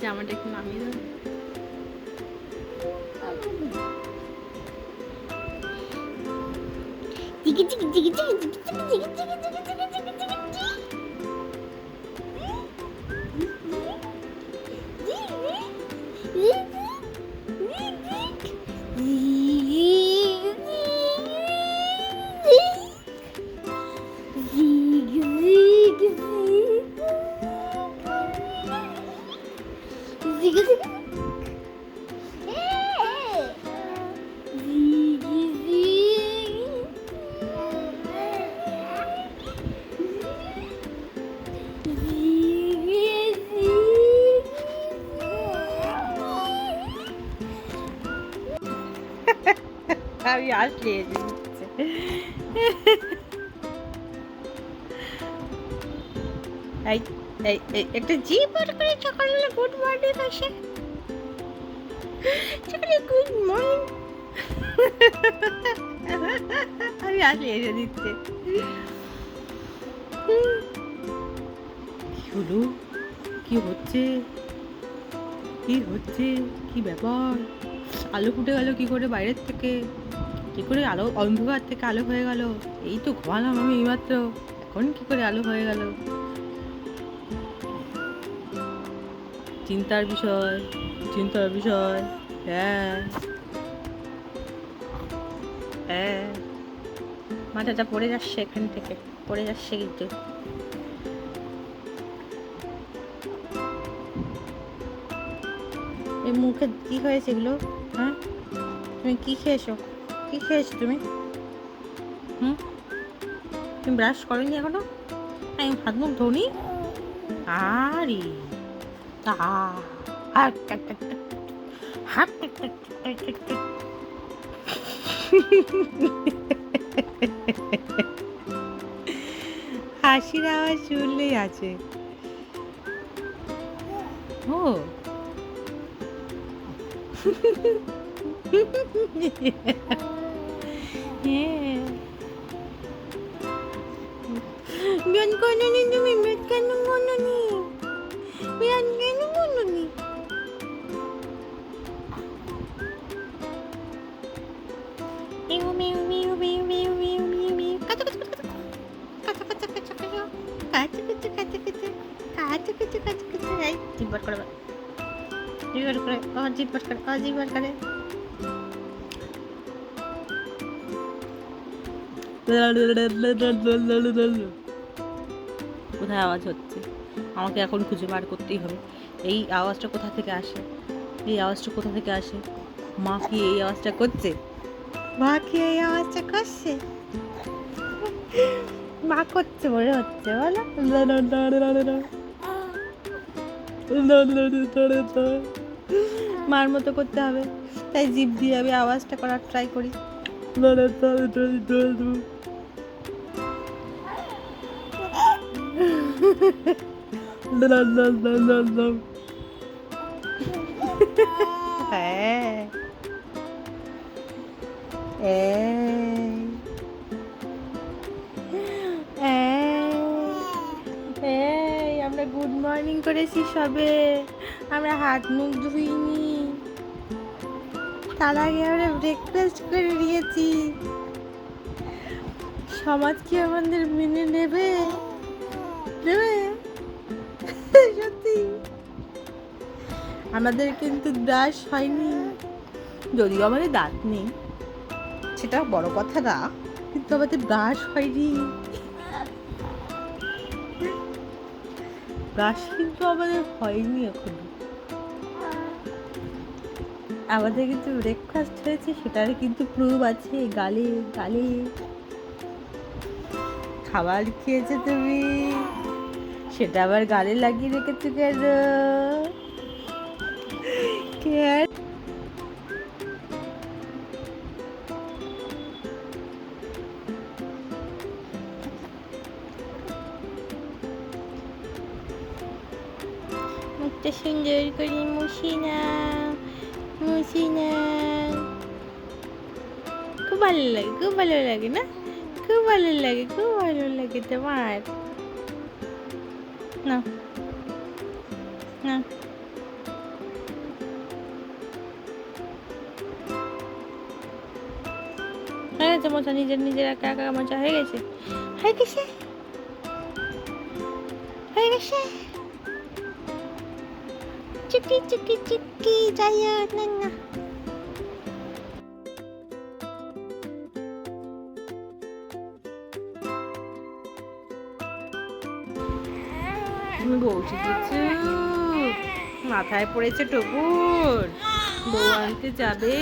জামাটা একটু নামিয়ে দাও। চিকি চিকি চিকি চিকি চিকি চিকি চিকি চিকি চিকি চিকি চিকি আমি আসলে এসে দিচ্ছে। এই এই এই একটা জি বার করে সকালবেলা গুড মর্নিং আসে। সকালে গুড মর্নিং। আমি আসলে এসে দিচ্ছে। কি হলো? কি হচ্ছে? কি হচ্ছে? কি ব্যাপার? আলো ফুটে গেল কি করে বাইরের থেকে? কি করে আলো অন্ধকার থেকে আলো হয়ে গেল? এই তো ঘুমালাম আমি এইমাত্র, এখন কি করে আলো হয়ে গেল? চিন্তার বিষয়, চিন্তার বিষয়। হ্যাঁ হ্যাঁ, মাথাটা পড়ে যাচ্ছে এখান থেকে, পড়ে যাচ্ছে কিন্তু। এই মুখে কি হয়েছে এগুলো? হ্যাঁ, তুমি কি খেয়েছো? কি খেয়েছো তুমি? হুম, তুমি ব্রাশ করোনি এখনো? আমি হাত মুখ ধোনি। আরে হাসির আওয়াজ শুনলেই আছে। ও হ্যাঁ, বিয়ান করনি তুমি, বিয়ান কেন করনি? বিয়ান কেন করনি? Mu mu mu mu mu mu mu mu কাচা কাচা কাচা কাচা কাচা কাচা কাচা কাচা কাচা কাচা কাচা কাচা। এই জিব্বার করে, জিব্বার করে, ও জিব্বার করে, ও জিব্বার করে। কোথায় আওয়াজ হচ্ছে? আমাকে এখন খুঁজে বার করতেই হবে। এই আওয়াজটা কোথা থেকে আসে? এই আওয়াজটা কোথা থেকে আসে? মা কি এই আওয়াজটা করছে? মা কি এই আওয়াজটা করছে? মা করছে মনে হচ্ছে, বলো। মার মতো করতে হবে, তাই জিভ দিয়ে আমি আওয়াজটা করার ট্রাই করি। হ্যাঁ, আমরা গুড মর্নিং করেছি সবে, আমরা হাত মুখ ধুইনি, তার আগে আমরা ব্রেকফাস্ট করে নিয়েছি। সমাজ কি আমাদের মেনে নেবে? নেবে? সত্যি আমাদের কিন্তু ব্রাশ হয়নি, যদিও আমাদের দাঁত নেই, সেটা বড় কথা না, কিন্তু আমাদের ব্রাশ হয়নি। ব্রাশ কিন্তু আমাদের হয়নি এখনো। আমাদের কিন্তু ব্রেকফাস্ট হয়েছে, সেটার কিন্তু প্রুফ আছে গালে গালে। খাবার খেয়েছো তুমি, সেটা আবার গালে লাগিয়ে রেখেছো কেন? কেন? মুখটা সুন্দর করে মুছি না, মুছি না। খুব ভালো লাগে, খুব ভালো লাগে না? খুব ভালো লাগে, খুব ভালো লাগে তোমার। না না হয়ে গেছে মজা, নিজের নিজের একা একা মজা হয়ে গেছে, হয়ে গেছে, হয়ে গেছে। চুকি চুকি চুকি যাইও না না। বলছি কিছু মাথায় পড়েছে টুকুর, বউ আনতে যাবে।